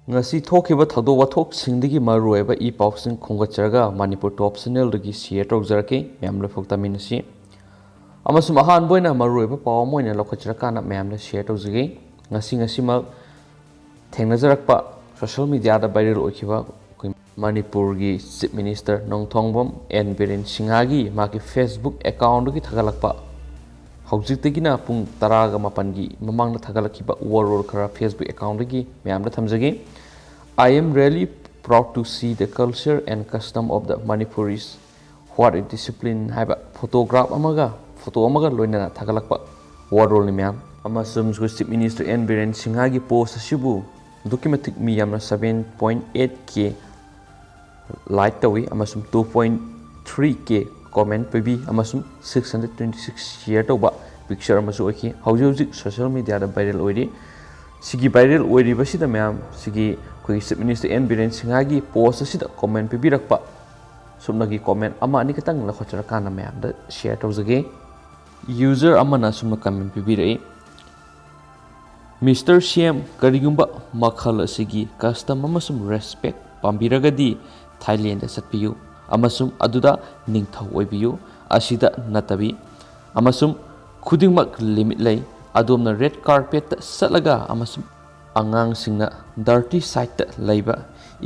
ngasi thokiba thado wathok singdigi marueba I pausing khongatjarga Manipur top channel dagi share tawjarake mem le phokta minasi amasum ahan boina marueba paw moina lokhachra kana mem le share tawjage ngasi ma thengnajarakpa social media da viral okiba Manipur gi chief minister Nongthombam N Biren Singha gi maki Facebook account gi thagalakpa haujiktagina pung 10 gi mamangna thagalakiba warol khara Facebook account gi mem le thamjage I am really proud to see the culture and custom of the Manipuris. What a discipline haiba photograph amaga loinana thagalakpa warol ni myam amasum chief minister N Biren Singha gi post asibu documentic mi yamna 7.8k like tawi amasum 2.3k comment pebi amasum 626 share tawba picture amasu oki hauji social media da viral oiri sigi viral oiri basida myam sigi koi chief minister N Biren Singha gi post asida comment pebi rakpa sumnagi comment ama ani katang la khochara kana myam da share tawjage user amana sumna comment pebi rai Mr. CM karigumba makhal asigi custom amasum respect pambiragadi Thailand satpiyu amasum aduda ningthau oibiyu asida natabi amasum khudingmak limit lay adomna red carpet satlaga amasum angang singna dirty side ta laiba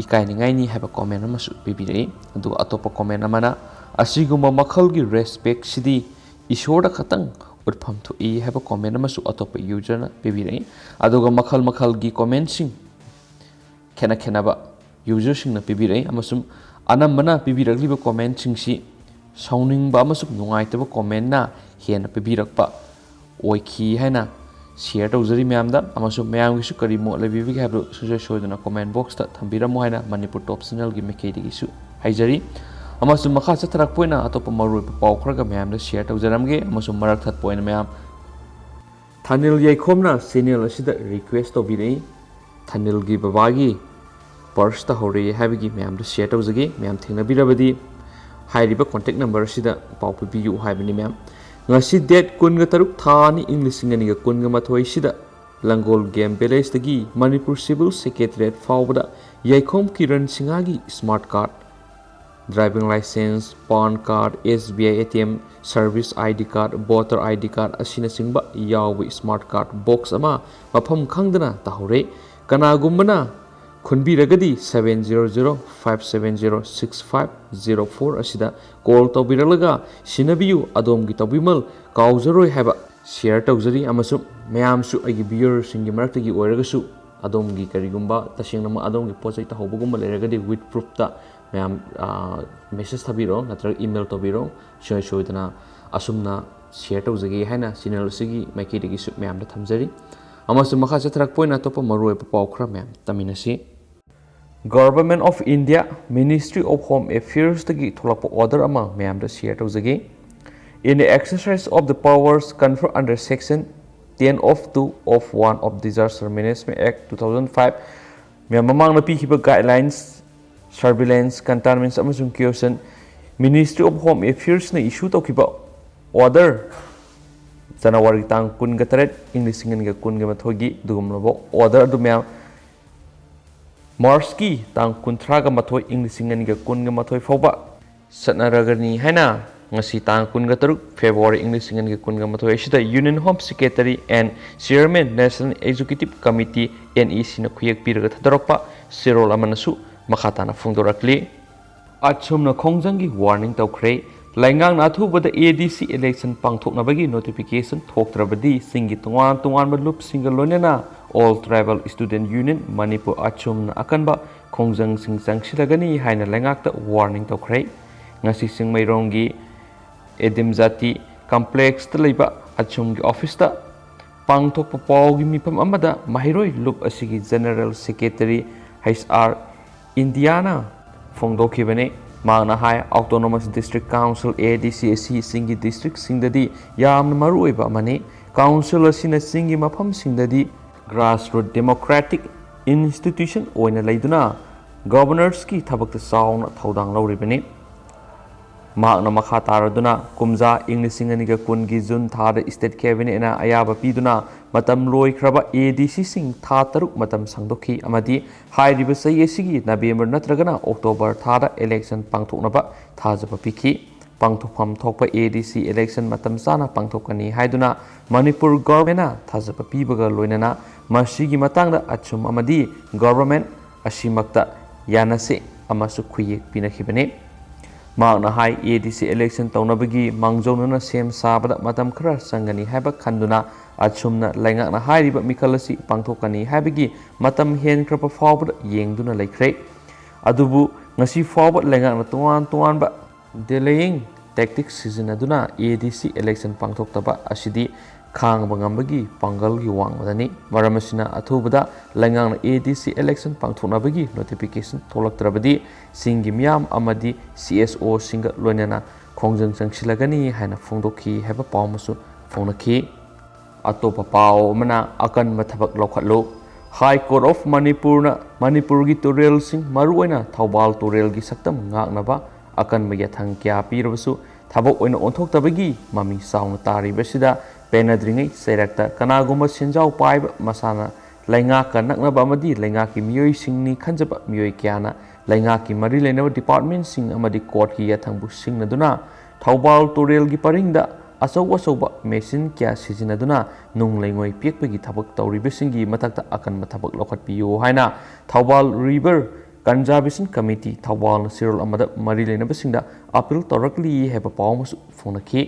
ikai ningai ni haba comment amasu bibirei adu atopa comment amana asiguma makhal gi respect sidi ishora khatang utpham thu I haba comment amasu atopa user na bibirei aduga makhal gi comment sing khena ba user sing na bibirei amasum anambana bibiragliba comment sing si sauning ba amasum nungaitaba comment na hena bibirakpa oikhi haina share tawjari myamda amasum myam gisu kari mo lebibi hablo sujai shoidana comment box ta thambiramo haina Manipur top channel gi mekei gisu haijari amasum makha chatharak poina atopa maroi paw khraga myamda share tawjaramge amasum marak that poina myam Thanil yaikhomna channel asida request tobirei Thanil gi babagi purse ta hore habigi myam da share tawjage myam thengnabirabadi hairiba contact number asida paw pibiyu haibani myam ngasi date 13 thani English ngani ga 13 sida Langol Game Village tagi Manipur Civil Secretariat fawbada Yaikhom Kiran Singha gi smart card driving license PAN card SBI ATM service ID card voter ID card asina singba yawi smart card box ama mafam khangdana tahore kanagumbana khunbiragadi 700-570-6504 asida call tawbiralaga sinabiyu adom gi tawbimal kauzaroi haba share tawjari amasum mayamsu agi viewer singi marakti oiragasu adom gi karigumba tasengna adom gi project ta hobugumba leragadi with proof ta mayam message thabiro natra email tawbiro shoidana asumna share tawjagi haina channel sigi maikidigi su mayam da thamjari amasum makha chatharak poina topa maroi paw khra mayam taminasi Government of India Ministry of Home Affairs tagi tholakpa order ama mayam da share tawjage in the exercise of the powers conferred under section 10 of 2 of 1 of Disaster Management Act 2005 mayam mamang na pikiba guidelines surveillance containment amasung caution Ministry of Home Affairs na issue tawkiba order January tang 19 English ngan ga 19 dugumnabo order adu mayam March ki tang 13 English ngan ga 19 fawba satnaragani haina ngasi tang 13 February English ngan ga 19 sida Union Home Secretary and Chairman National Executive Committee NEC na khuyak piraga thadarakpa serol amanasu makhatana phungdorakli achumna khongjanggi warning tawkhre laingang na thubada ADC election pangthoknabagi notification thoktrabadi singi tungan lup single lonena All Tribal Student Union Manipur achumna akanba khongjang sing changsilagani haina laingakta warning tawkhre ngasi singmairongi Edim Jati complex ta leiba achumgi office ta pangthokpa pawgi mipam amada mahiroi lup asigi General Secretary HR Indiana phongdokhibane Magna High Autonomous District Council ADCC singi district singdadi yamna maruiba mani council asina singi mafam singdadi grassroots democratic institution oina leiduna governors ki thabakta sauna thaudang lauribani ꯃꯍꯥꯛꯅ ꯃꯈꯥ ꯇꯥꯔꯗꯨꯅ ꯀꯨꯝꯖꯥ ꯏꯪ 2020ꯒꯤ June ꯊꯥꯗ state ꯀꯦꯕꯤꯅꯦꯠꯅ ꯑꯌꯥꯕ ꯄꯤꯗꯨꯅ ꯃꯇꯝ ꯂꯣꯏꯈ꯭ꯔꯕ ADCꯁꯤꯡ ꯊꯥ 6 ꯃꯇꯝ ꯁꯥꯡꯗꯣꯛꯈꯤ ꯑꯃꯗꯤ ꯍꯥꯏꯔꯤꯕ ꯆꯍꯤ ꯑꯁꯤꯒꯤ ꯅꯕꯦꯝꯕꯔ ꯅꯠꯇ꯭ꯔꯒꯅ ꯑꯣꯛꯇꯣꯕꯔ ꯊꯥꯗ ꯏꯂꯦꯛꯁꯟ ꯄꯥꯡꯊꯣꯛꯅꯕ ꯊꯥꯖꯕ ꯄꯤꯈꯤ꯫ ꯄꯥꯡꯊꯣꯛꯐꯝ ꯊꯣꯛꯄ ADC ꯏꯂꯦꯛꯁꯟ ꯃꯇꯝ ꯆꯥꯅ ꯄꯥꯡꯊꯣꯛꯀꯅꯤ ꯍꯥꯏꯗꯨꯅ ꯃꯅꯤꯄꯨꯔ ꯒꯚꯔꯟꯃꯦꯟꯠꯅ ꯊꯥꯖꯕ ꯄꯤꯕꯒ ꯂꯣꯏꯅꯅ ꯃꯁꯤꯒꯤ ꯃꯇꯥꯡꯗ ꯑꯆꯨꯝ ꯑꯃꯗꯤ ꯒꯚꯔꯟꯃꯦꯟꯠ ꯑꯁꯤꯃꯛꯇ ꯌꯥꯅꯁꯦ ꯑꯃꯁꯨꯡ ꯈꯨꯌꯦꯛ ꯄꯤꯅꯈꯤꯕꯅꯤ꯫ ꯃꯍꯥꯛꯅ ꯍꯥꯏ ADC इलेक्शन तौनबगी मांगजौनना सेम साबदा मतम खरा चंगनी हाइबा खंदुना अचुमना लैंगाकना हाइरिबा मिखल असि पांगथोकनी हाइबगी मतम हेनख्रबा फावबदा येंगदुना लैख्रे अदुबु ngasi फावबा लैंगाकना तोवान delaying tactics सिजनदुना ADC election पांगथोक्तबा असिदि खांगबा ngambagi pangalgi wangmadani maramasina athubada लैंगाकना ADC election पांगथोकनाबगी notification थोलक्त्रबदी सिंगी मियाम अमदी CSO सिंग लोइनना खोंजंग चंगसिलगनी हाइना फोंदोखी हाइबा पावमसु फोंनखी अतोपा पाव मना अकन मथबक लौखटलो हाई कोर्ट ऑफ मणिपुर की तुरेल सिंह मरुओइना थौबाल तुरेल की सक्तम ngaknaba अकन मयथंग क्या पीरबसु थबक ओइना ओंथोक्तबगी ममी साउना तारिबसिदा पेनद्रिङै सेरक्ता कनागुम्बा सिन्जाउ पाइबा मसाना लैंगाका नक्नबा अमदी लैंगाकी मियोइ सिंगनी खंजबा मियोइ क्याना लैंगाकी मरी लेनबा डिपार्टमेंट सिंग अमदी कोर्ट की यथंबु सिंगनदुना थौबाल तुरेल की परिंगदा अचौबा मेसिन क्या सिजिनदुना नुंग लैंगोइ पेकपगी थबक तौरिबसिंगी मथक्ता अकनबा थबक लौखटपियो हाइना Thoubal river conservation committee Thoubal सिरोल अमदा मरी लेनबसिंगदा अपील तौरकली हेबा पावमसु फोनखी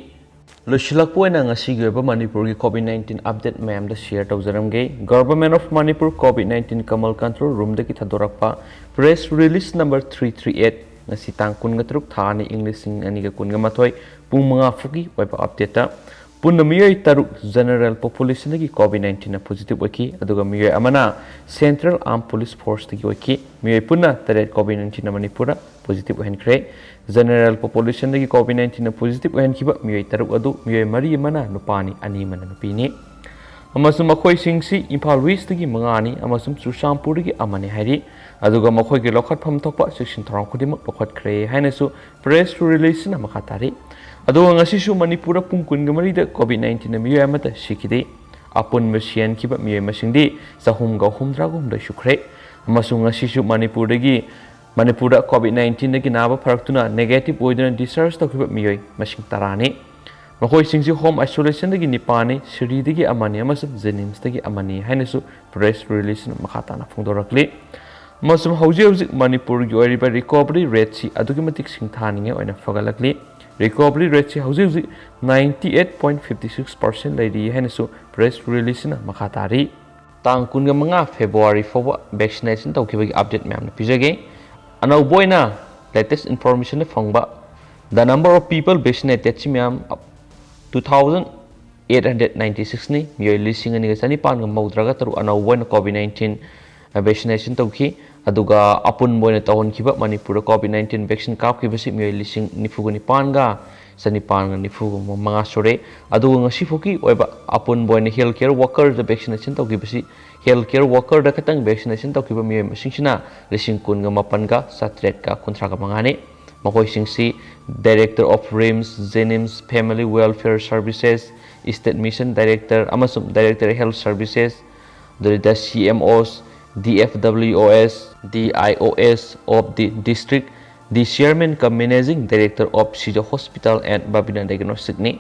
लुशिलकपोइना ngasigi oiba manipur gi covid-19 update मैम शेयर तौजरमगे गवर्नमेंट ऑफ मणिपुर covid-19 कमल कंट्रोल रूम दगी थदोरकपा press release number 338 ngasi tang 13 thani english sing aniga 18 pung 5 fugi oiba update punna miyoi taruk general population dagi covid-19 na positive oiki aduga miyoi amana central armed police force dagi oiki miyoi punna taret covid-19 na manipura positive ohenkhre general population dagi covid-19 na positive ohenkhiba miyoi taruk adu miyoi mari amana nupani ani mana nupini amasum makhoi singsi imphal west dagi mangani amasum chusampur dagi amani hairi aduga makhoi gi lokhat pham thokpa section throng khudimak lokhat khre hainasu press release na makhatari aduga ngasisu manipura pung 23 da covid-19 na miyoi amata sikide apun masian khiba miyoi masingdi sahum ga humdra gumda sukre amasung ngasisu manipura covid-19 dagi naba pharaktuna negative oiduna discharge tokhiba miyoi masing tarani makhoi singsi home isolation dagi nipani siri dagi amani amasum jenims dagi amani hainasu press release na makhatana phongdorakli amasum hauji manipur gi oiriba recovery rate si adugi matik singthaninge oina fagalakli recovery rate si hauji 98.56% lairi hainasu press release na makhatari tang 15 February fowa vaccination tawkibagi update ma'am pijage anauboina latest information phangba the number of people vaccinated si ma'am 2896 ni miyoi lising ani ga chani pan ga maudraga taru anauboina covid-19 vaccination tawki aduga apun boina tawon khiba manipur covid-19 vaccine kap khibasi miyoi lising nifuguni panga sani panga nifugu manga sore aduga ngasi foki oiba apun boina healthcare worker the vaccination tawkibasi healthcare worker da katang vaccination tawkiba miyoi masingsina lising kun ga mapan ga satret ka kuntra ga mangani makoi singsi director of RIMS Jenims family welfare services state mission director amasum director health services the CMOs DFWOS DIOS of the district the chairman cum managing director of Sijo Hospital and Babina Diagnostic ni